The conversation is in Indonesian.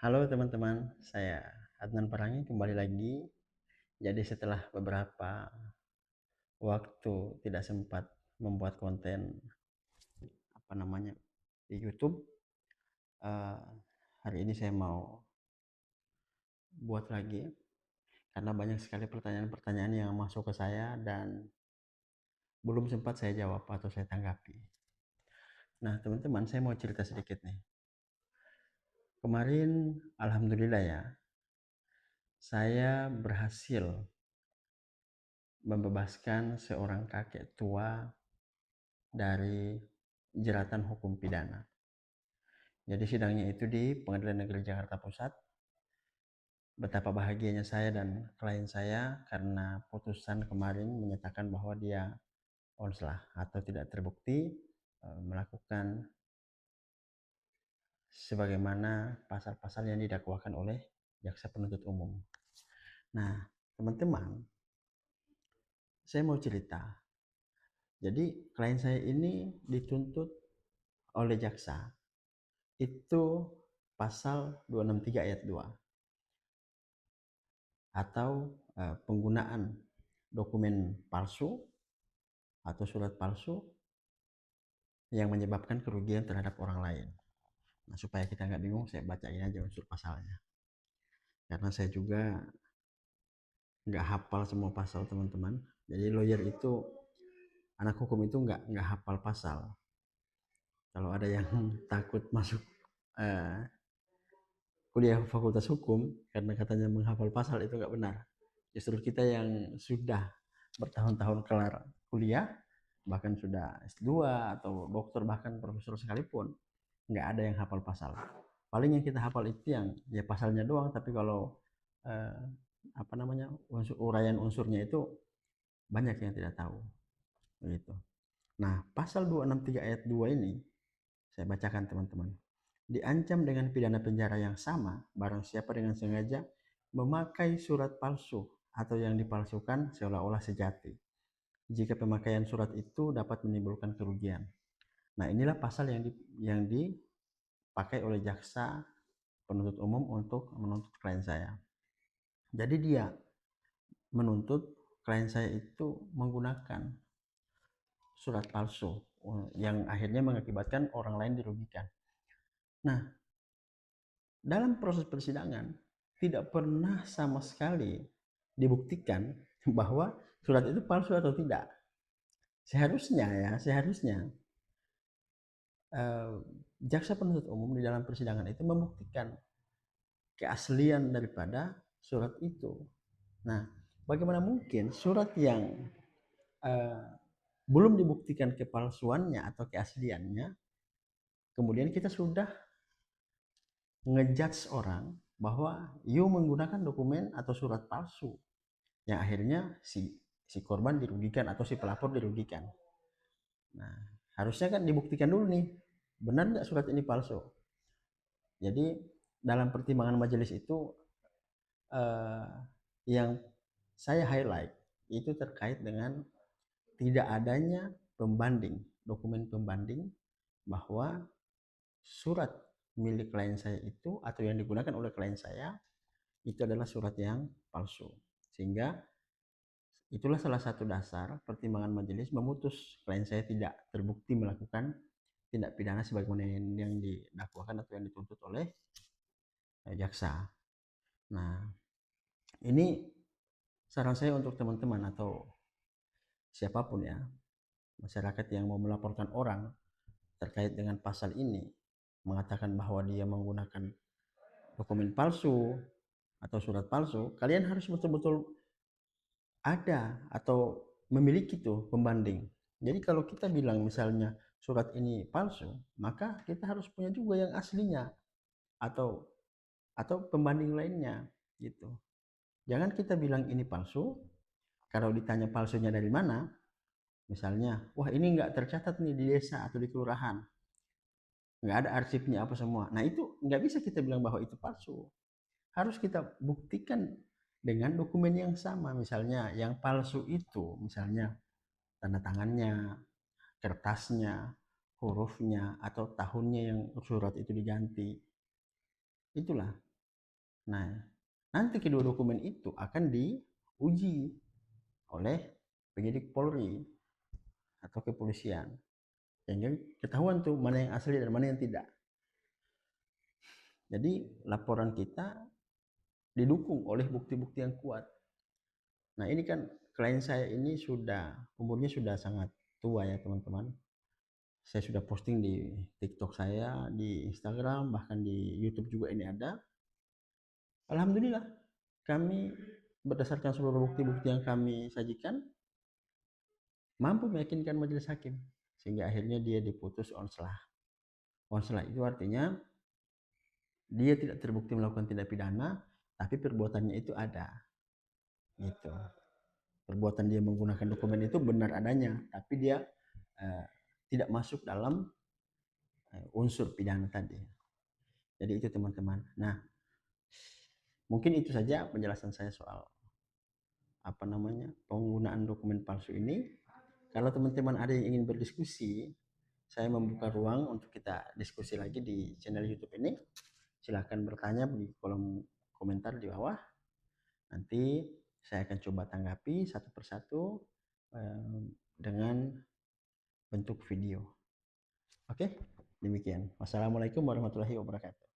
Halo teman-teman, saya Adnan Perangi kembali lagi. Jadi setelah beberapa waktu tidak sempat membuat konten di YouTube, eh, hari ini saya mau buat lagi karena banyak sekali pertanyaan-pertanyaan yang masuk ke saya dan belum sempat saya jawab atau saya tanggapi. Nah teman-teman, saya mau cerita sedikit nih. Kemarin, alhamdulillah ya, saya berhasil membebaskan seorang kakek tua dari jeratan hukum pidana. Jadi sidangnya itu di Pengadilan Negeri Jakarta Pusat. Betapa bahagianya saya dan klien saya karena putusan kemarin menyatakan bahwa dia onslah atau tidak terbukti melakukan sebagaimana pasal-pasal yang didakwakan oleh jaksa penuntut umum. Nah, teman-teman, saya mau cerita. Jadi klien saya ini dituntut oleh jaksa itu pasal 263 ayat 2 atau penggunaan dokumen palsu atau surat palsu yang menyebabkan kerugian terhadap orang lain. Nah, supaya kita nggak bingung, saya bacain aja unsur pasalnya. Karena saya juga nggak hafal semua pasal teman-teman. Jadi lawyer itu, anak hukum itu nggak hafal pasal. Kalau ada yang takut masuk eh, kuliah fakultas hukum karena katanya menghafal pasal, itu nggak benar. Justru kita yang sudah bertahun-tahun kelar kuliah, bahkan sudah S2 atau dokter, bahkan profesor sekalipun, nggak ada yang hafal pasal. Paling yang kita hafal itu yang ya pasalnya doang, tapi kalau eh, uraian unsurnya itu banyak yang tidak tahu begitu. Nah, pasal 263 ayat 2 ini saya bacakan teman-teman. Diancam dengan pidana penjara yang sama barang siapa dengan sengaja memakai surat palsu atau yang dipalsukan seolah-olah sejati, jika pemakaian surat itu dapat menimbulkan kerugian. Nah, inilah pasal yang dipakai oleh jaksa penuntut umum untuk menuntut klien saya. Jadi dia menuntut klien saya itu menggunakan surat palsu yang akhirnya mengakibatkan orang lain dirugikan. Nah, dalam proses persidangan tidak pernah sama sekali dibuktikan bahwa surat itu palsu atau tidak. Seharusnya eh, jaksa penuntut umum di dalam persidangan itu membuktikan keaslian daripada surat itu. Nah, bagaimana mungkin surat yang eh, belum dibuktikan kepalsuannya atau keasliannya, kemudian kita sudah ngejudge orang bahwa you menggunakan dokumen atau surat palsu, yang akhirnya si korban dirugikan atau si pelapor dirugikan. Nah, harusnya kan dibuktikan dulu nih, benar nggak surat ini palsu. Jadi dalam pertimbangan majelis itu eh, yang saya highlight itu terkait dengan tidak adanya pembanding, dokumen pembanding bahwa surat milik klien saya itu atau yang digunakan oleh klien saya itu adalah surat yang palsu. Sehingga itulah salah satu dasar pertimbangan majelis memutus klien saya tidak terbukti melakukan tindak pidana sebagaimana yang didakwakan atau yang dituntut oleh jaksa. Nah, ini saran saya untuk teman-teman atau siapapun ya, masyarakat yang mau melaporkan orang terkait dengan pasal ini, mengatakan bahwa dia menggunakan dokumen palsu atau surat palsu, kalian harus betul-betul ada atau memiliki tuh pembanding. Jadi kalau kita bilang misalnya surat ini palsu, maka kita harus punya juga yang aslinya atau pembanding lainnya gitu. Jangan kita bilang ini palsu, kalau ditanya palsunya dari mana, misalnya, wah ini nggak tercatat nih di desa atau di kelurahan, nggak ada arsipnya apa semua. Nah itu nggak bisa kita bilang bahwa itu palsu. Harus kita buktikan dengan dokumen yang sama. Misalnya yang palsu itu, misalnya tanda tangannya, kertasnya, hurufnya, atau tahunnya yang surat itu diganti. Itulah. Nah, nanti kedua dokumen itu akan diuji oleh penyidik Polri atau kepolisian. Sehingga ketahuan tuh mana yang asli dan mana yang tidak. Jadi laporan kita didukung oleh bukti-bukti yang kuat. Nah ini kan klien saya ini sudah umurnya sudah sangat tua ya teman-teman. Saya sudah posting di TikTok saya, di Instagram, bahkan di YouTube juga ini ada. Alhamdulillah kami berdasarkan seluruh bukti-bukti yang kami sajikan mampu meyakinkan majelis hakim sehingga akhirnya dia diputus onslah. Onslah itu artinya dia tidak terbukti melakukan tindak pidana, tapi perbuatannya itu ada. Gitu. Perbuatan dia menggunakan dokumen itu benar adanya, tapi dia eh, tidak masuk dalam unsur pidana tadi. Jadi itu teman-teman. Nah, mungkin itu saja penjelasan saya soal apa namanya penggunaan dokumen palsu ini. Kalau teman-teman ada yang ingin berdiskusi, saya membuka ruang untuk kita diskusi lagi di channel YouTube ini. Silahkan bertanya di kolom komentar di bawah. Nanti saya akan coba tanggapi satu persatu dengan bentuk video. Oke, demikian. Wassalamualaikum warahmatullahi wabarakatuh.